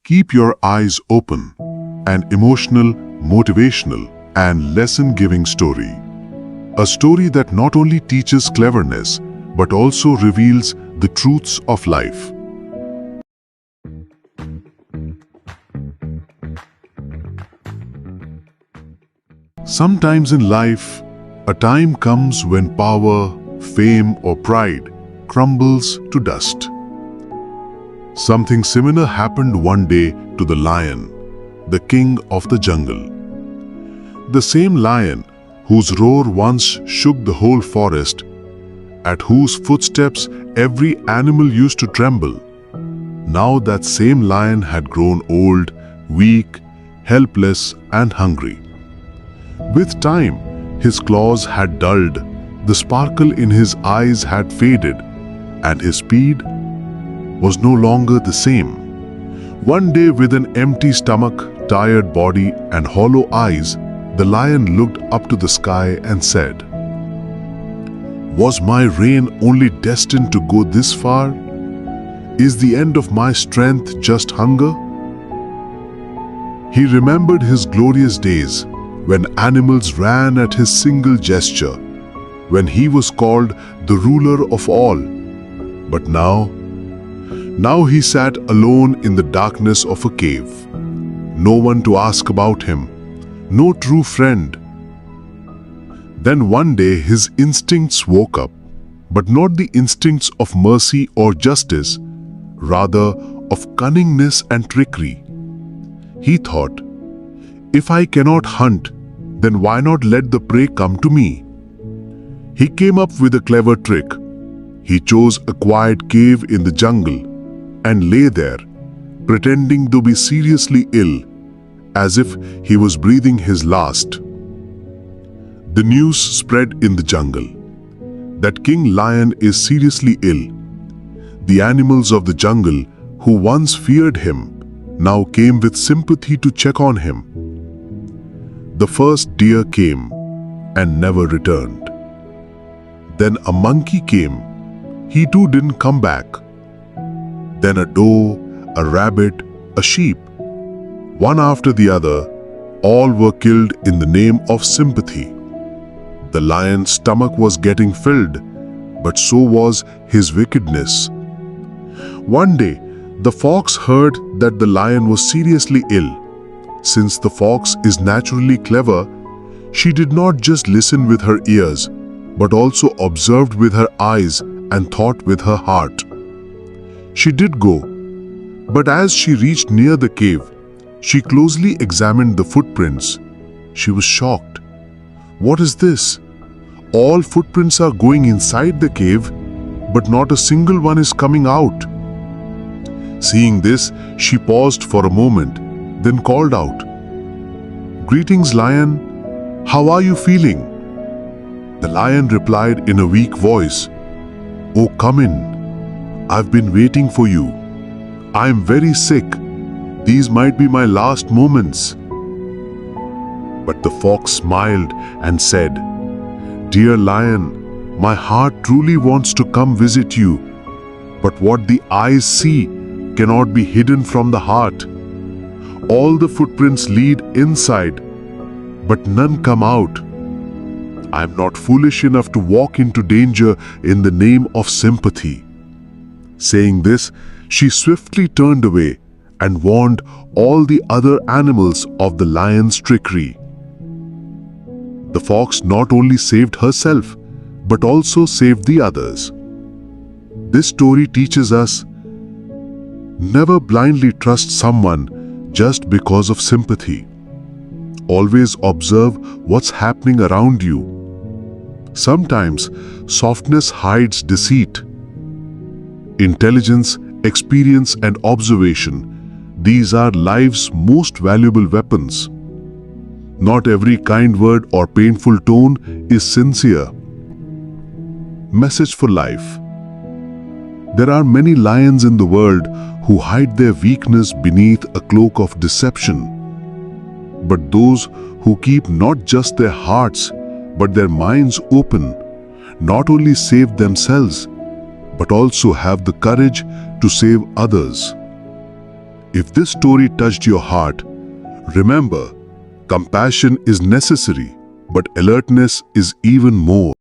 Keep your eyes open. An emotional, motivational, and lesson-giving story. A story that not only teaches cleverness, but also reveals the truths of life. Sometimes in life, a time comes when power, fame, or pride crumbles to dust. Something similar happened one day to the lion, the king of the jungle. The same lion whose roar once shook the whole forest, at whose footsteps every animal used to tremble. Now that same lion had grown old, weak, helpless, and hungry. With time, his claws had dulled, the sparkle in his eyes had faded, and his speed was no longer the same. One day, with an empty stomach, tired body, and hollow eyes, the lion looked up to the sky and said, "Was my reign only destined to go this far? Is the end of my strength just hunger?" He remembered his glorious days, when animals ran at his single gesture, when he was called the ruler of all. But now he sat alone in the darkness of a cave. No one to ask about him, no true friend. Then one day his instincts woke up, but not the instincts of mercy or justice, rather of cunningness and trickery. He thought, "If I cannot hunt, then why not let the prey come to me?" He came up with a clever trick. He chose a quiet cave in the jungle and lay there, pretending to be seriously ill, as if he was breathing his last. The news spread in the jungle that King Lion is seriously ill. The animals of the jungle, who once feared him, now came with sympathy to check on him. The first deer came and never returned. Then a monkey came. He too didn't come back. Then a doe, a rabbit, a sheep. One after the other, all were killed in the name of sympathy. The lion's stomach was getting filled, but so was his wickedness. One day, the fox heard that the lion was seriously ill. Since the fox is naturally clever, she did not just listen with her ears, but also observed with her eyes and thought with her heart. She did go, but as she reached near the cave, she closely examined the footprints. She was shocked. What is this? All footprints are going inside the cave, but not a single one is coming out. Seeing this, she paused for a moment, then called out, "Greetings, lion. How are you feeling?" The lion replied in a weak voice, "Oh, come in. I've been waiting for you. I am very sick. These might be my last moments." But the fox smiled and said, "Dear lion, my heart truly wants to come visit you. But what the eyes see cannot be hidden from the heart. All the footprints lead inside, but none come out. I am not foolish enough to walk into danger in the name of sympathy." Saying this, she swiftly turned away and warned all the other animals of the lion's trickery. The fox not only saved herself, but also saved the others. This story teaches us, never blindly trust someone just because of sympathy. Always observe what's happening around you. Sometimes softness hides deceit. Intelligence, experience, and observation, these are life's most valuable weapons. Not every kind word or painful tone is sincere. Message for life. There are many lions in the world who hide their weakness beneath a cloak of deception. But those who keep not just their hearts, but their minds open, not only save themselves, but also have the courage to save others. If this story touched your heart, remember, compassion is necessary, but alertness is even more.